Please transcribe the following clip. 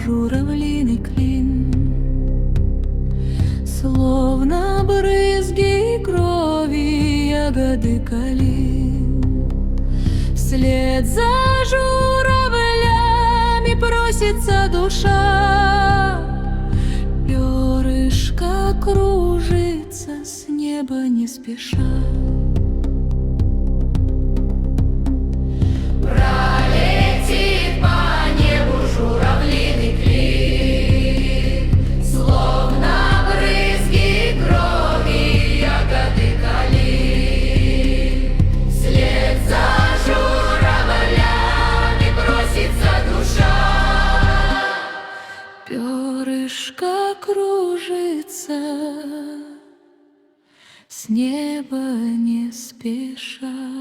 журавлиный клин, словно брызги крови ягоды калин. Вслед за журавлями просится душа, перышко кружится с неба не спеша. Пролетит по небу журавлиный клин, словно брызги крови ягоды калин. Вслед за журавлями просится душа, перышко кружится с неба не спеша.